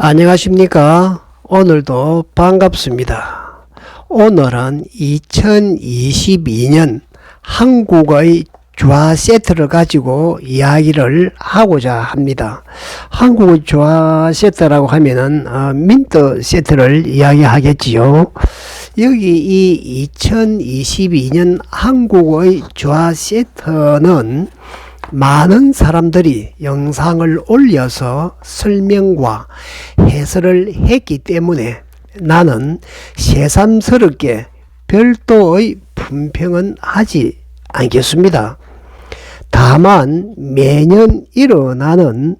안녕하십니까. 오늘도 반갑습니다. 오늘은 2022년 한국의 주화 세트를 가지고 이야기를 하고자 합니다. 한국의 주화 세트라고 하면은 민트 세트를 이야기하겠지요. 여기 이 2022년 한국의 주화 세트는 많은 사람들이 영상을 올려서 설명과 해설을 했기 때문에 나는 새삼스럽게 별도의 품평은 하지 않겠습니다. 다만 매년 일어나는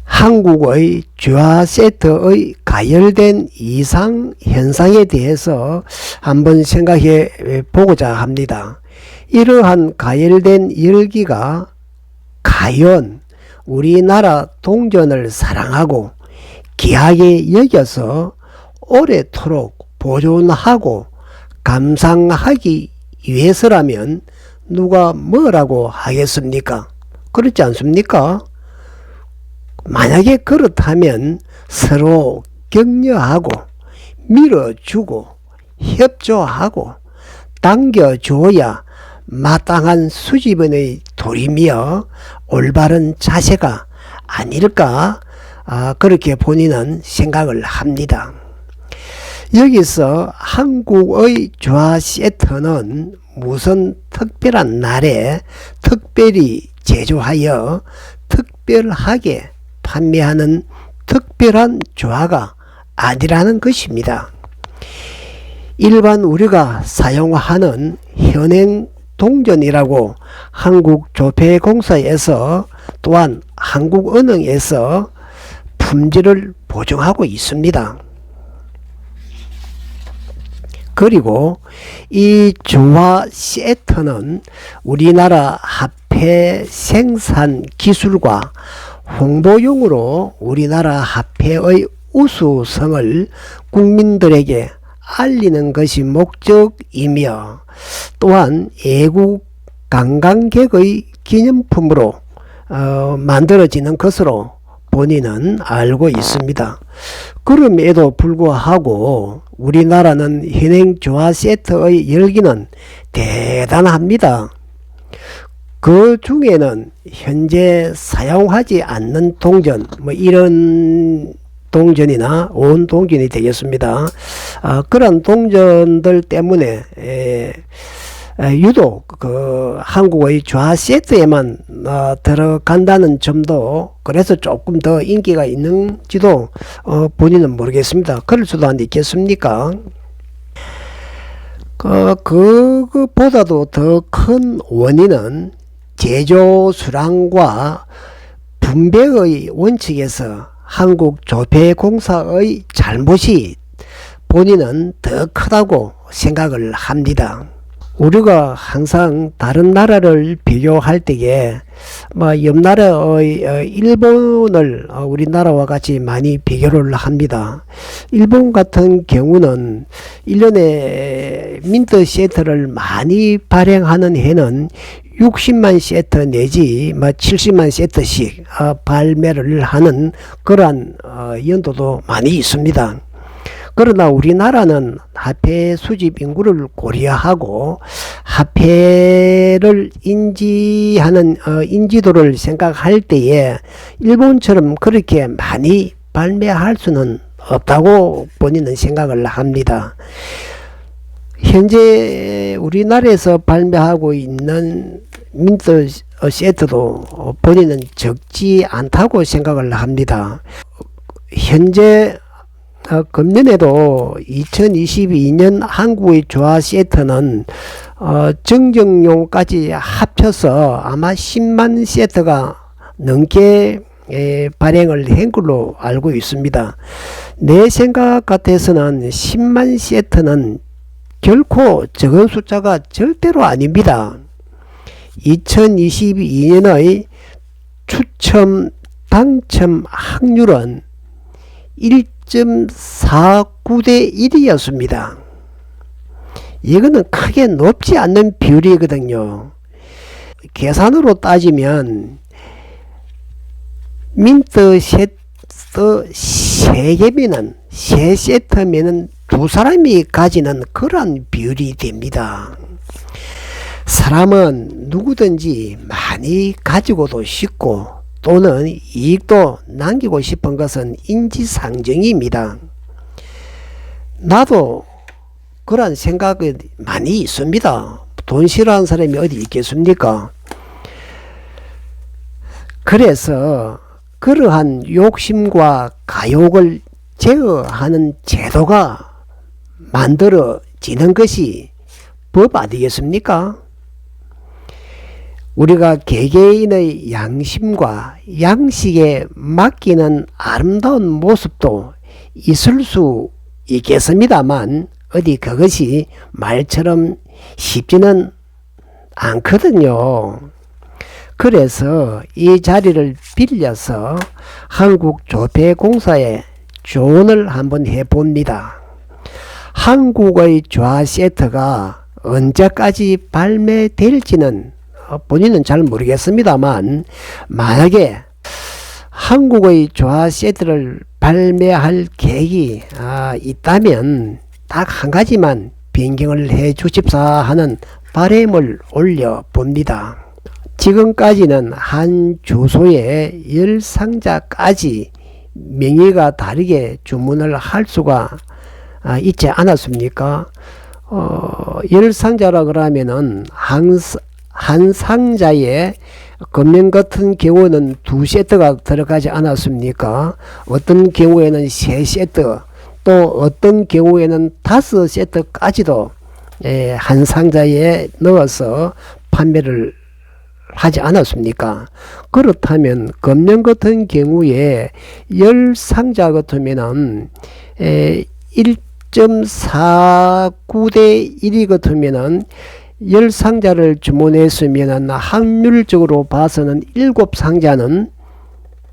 한국의 주화 세트의 가열된 이상 현상에 대해서 한번 생각해 보고자 합니다. 이러한 가열된 열기가 과연 우리나라 동전을 사랑하고 귀하게 여겨서 오래도록 보존하고 감상하기 위해서라면 누가 뭐라고 하겠습니까? 그렇지 않습니까? 만약에 그렇다면 서로 격려하고 밀어주고 협조하고 당겨줘야 마땅한 수집원의 도리며 올바른 자세가 아닐까 그렇게 본인은 생각을 합니다. 여기서 한국의 주화 세트는 무슨 특별한 날에 특별히 제조하여 특별하게 판매하는 특별한 주화가 아니라는 것입니다. 일반 우리가 사용하는 현행 동전이라고 한국조폐공사에서 또한 한국은행에서 품질을 보증하고 있습니다. 그리고 이 주화 세트는 우리나라 화폐 생산 기술과 홍보용으로 우리나라 화폐의 우수성을 국민들에게 알리는 것이 목적이며 또한 외국 관광객의 기념품으로 만들어지는 것으로 본인은 알고 있습니다. 그럼에도 불구하고 우리나라는 현행 주화 세트의 열기는 대단합니다. 그 중에는 현재 사용하지 않는 동전 이런 동전이나 온 동전이 되겠습니다. 그런 동전들 때문에 유독 그 한국의 주화 세트에만 들어간다는 점도 그래서 조금 더 인기가 있는지도 본인은 모르겠습니다. 그럴 수도 안 있겠습니까? 그것보다도 더 큰 원인은 제조 수량과 분배의 원칙에서 한국조폐공사의 잘못이 본인은 더 크다고 생각을 합니다. 우리가 항상 다른 나라를 비교할 때에 옆 나라의 일본을 우리나라와 같이 많이 비교를 합니다. 일본 같은 경우는 1년에 민트 세트를 많이 발행하는 해는 60만 세트 내지 70만 세트씩 발매를 하는 그러한 연도도 많이 있습니다. 그러나 우리나라는 화폐 수집 인구를 고려하고 화폐를 인지하는 인지도를 생각할 때에 일본처럼 그렇게 많이 발매할 수는 없다고 본인은 생각을 합니다. 현재 우리나라에서 발매하고 있는 민트 세트도 본인은 적지 않다고 생각을 합니다. 현재 금년에도 2022년 한국의 주화 세트는 정정용까지 합쳐서 아마 10만 세트가 넘게 발행을 한 걸로 알고 있습니다. 내 생각 같아서는 10만 세트는 결코 적은 숫자가 절대로 아닙니다. 2022년의 추첨 당첨 확률은 1.49대 1이었습니다. 이거는 크게 높지 않는 비율이거든요. 계산으로 따지면 민트 또 세 개면은, 세 세트면은 두 사람이 가지는 그런 비율이 됩니다. 사람은 누구든지 많이 가지고도 싶고 또는 이익도 남기고 싶은 것은 인지상정입니다. 나도 그런 생각이 많이 있습니다. 돈 싫어하는 사람이 어디 있겠습니까? 그래서 그러한 욕심과 가욕을 제어하는 제도가 만들어지는 것이 법 아니겠습니까? 우리가 개개인의 양심과 양식에 맡기는 아름다운 모습도 있을 수 있겠습니다만 어디 그것이 말처럼 쉽지는 않거든요. 그래서 이 자리를 빌려서 한국조폐공사에 조언을 한번 해봅니다. 한국의 조화 세트가 언제까지 발매될지는 본인은 잘 모르겠습니다만 만약에 한국의 조화 세트를 발매할 계획이 있다면 딱 한 가지만 변경을 해 주십사 하는 바람을 올려 봅니다. 지금까지는 한 주소에 10상자까지 명의가 다르게 주문을 할 수가 있지 않았습니까? 10상자라 그러면은 한 상자에 금년 같은 경우는 2세트가 들어가지 않았습니까? 어떤 경우에는 3세트, 또 어떤 경우에는 5세트까지도 한 상자에 넣어서 판매를 하지 않았습니까? 그렇다면 금년 같은 경우에 10상자 같으면은 1.49대 1이 같으면은 10상자를 주문했으면 확률적으로 봐서는 7상자는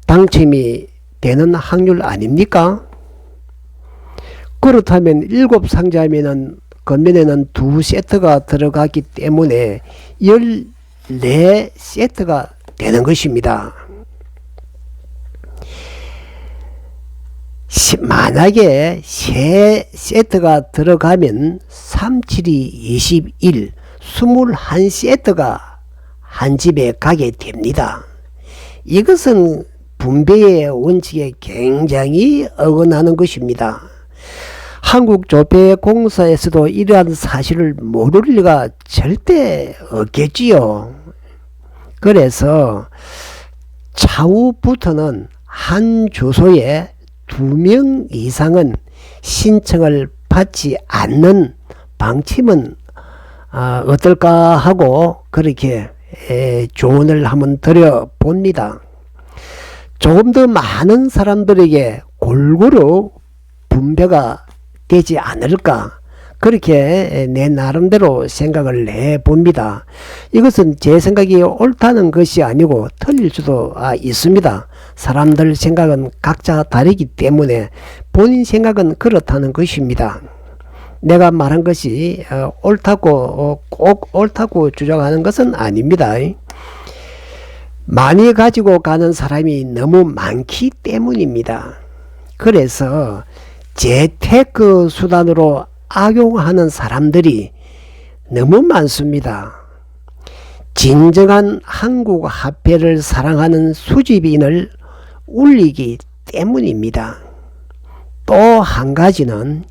당첨이 되는 확률 아닙니까? 그렇다면 7상자면은 건면에는 2세트가 들어가기 때문에 14세트가 되는 것입니다. 만약에 3세트가 들어가면 3, 7이 21, 21세트가 한 집에 가게 됩니다. 이것은 분배의 원칙에 굉장히 어긋나는 것입니다. 한국조폐공사에서도 이러한 사실을 모를 리가 절대 없겠지요. 그래서 차후부터는 한 주소에 2명 이상은 신청을 받지 않는 방침은 어떨까 하고 그렇게 조언을 한번 드려 봅니다. 조금 더 많은 사람들에게 골고루 분배가 되지 않을까 그렇게 내 나름대로 생각을 해봅니다. 이것은 제 생각이 옳다는 것이 아니고 틀릴 수도 있습니다. 사람들 생각은 각자 다르기 때문에 본인 생각은 그렇다는 것입니다. 내가 말한 것이 옳다고 꼭 옳다고 주장하는 것은 아닙니다. 많이 가지고 가는 사람이 너무 많기 때문입니다. 그래서 재테크 수단으로 악용하는 사람들이 너무 많습니다. 진정한 한국 화폐를 사랑하는 수집인을 울리기 때문입니다. 또 한 가지는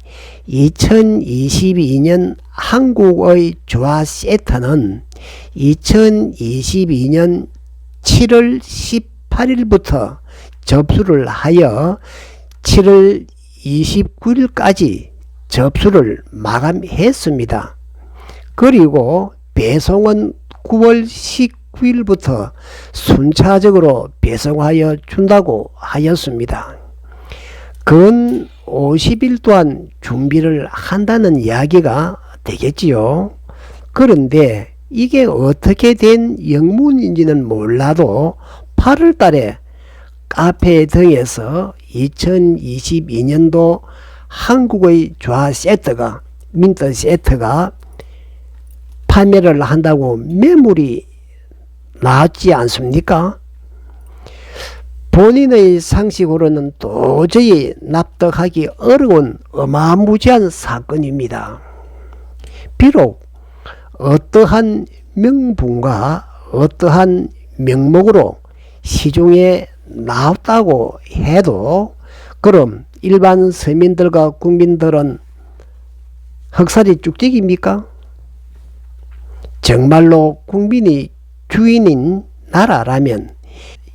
2022년 한국의 조화 세트는 2022년 7월 18일부터 접수를 하여 7월 29일까지 접수를 마감했습니다. 그리고 배송은 9월 19일부터 순차적으로 배송하여 준다고 하였습니다. 근 50일 동안 준비를 한다는 이야기가 되겠지요. 그런데 이게 어떻게 된 영문인지는 몰라도 8월 달에 카페 등에서 2022년도 한국의 조화 세트가 민트 세트가 판매를 한다고 매물이 나왔지 않습니까? 본인의 상식으로는 도저히 납득하기 어려운 어마무지한 사건입니다. 비록 어떠한 명분과 어떠한 명목으로 시중에 나왔다고 해도 그럼 일반 서민들과 국민들은 흑살이 쭉찍입니까? 정말로 국민이 주인인 나라라면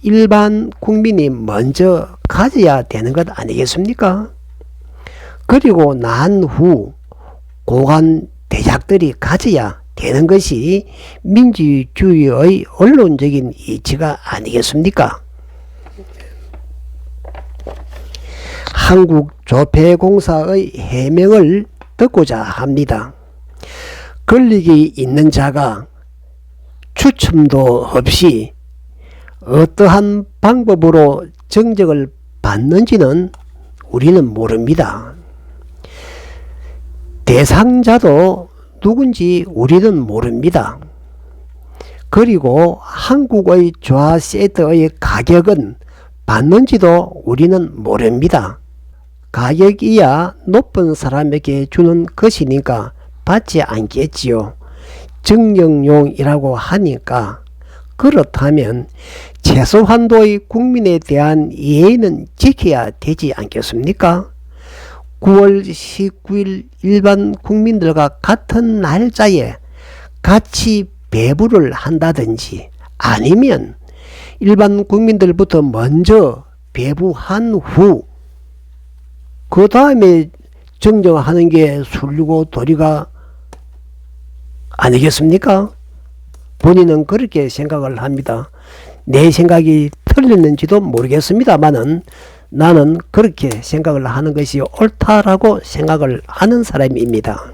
일반 국민이 먼저 가져야 되는 것 아니겠습니까? 그리고 난 후 고관 대작들이 가져야 되는 것이 민주주의의 언론적인 이치가 아니겠습니까? 한국조폐공사의 해명을 듣고자 합니다. 권력이 있는 자가 추첨도 없이 어떠한 방법으로 정적을 받는지는 우리는 모릅니다. 대상자도 누군지 우리는 모릅니다. 그리고 한국의 조화세트의 가격은 받는지도 우리는 모릅니다. 가격이야 높은 사람에게 주는 것이니까 받지 않겠지요. 정령용이라고 하니까 그렇다면 최소한도의 국민에 대한 예의는 지켜야 되지 않겠습니까? 9월 19일 일반 국민들과 같은 날짜에 같이 배부를 한다든지 아니면 일반 국민들부터 먼저 배부한 후 그 다음에 정정하는 게 순리고 도리가 아니겠습니까? 본인은 그렇게 생각을 합니다. 내 생각이 틀렸는지도 모르겠습니다만은 나는 그렇게 생각을 하는 것이 옳다라고 생각을 하는 사람입니다.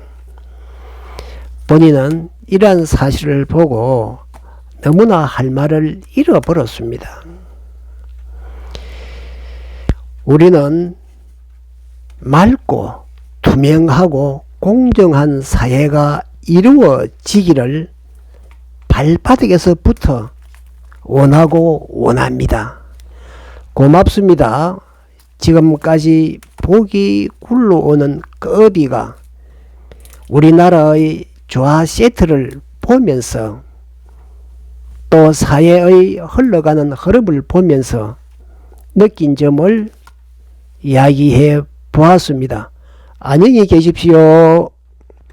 본인은 이러한 사실을 보고 너무나 할 말을 잃어버렸습니다. 우리는 맑고 투명하고 공정한 사회가 이루어지기를 발바닥에서부터 원하고 원합니다. 고맙습니다. 지금까지 복이 굴러오는 꺼비가 우리나라의 조화 세트를 보면서 또 사회의 흘러가는 흐름을 보면서 느낀 점을 이야기해 보았습니다. 안녕히 계십시오.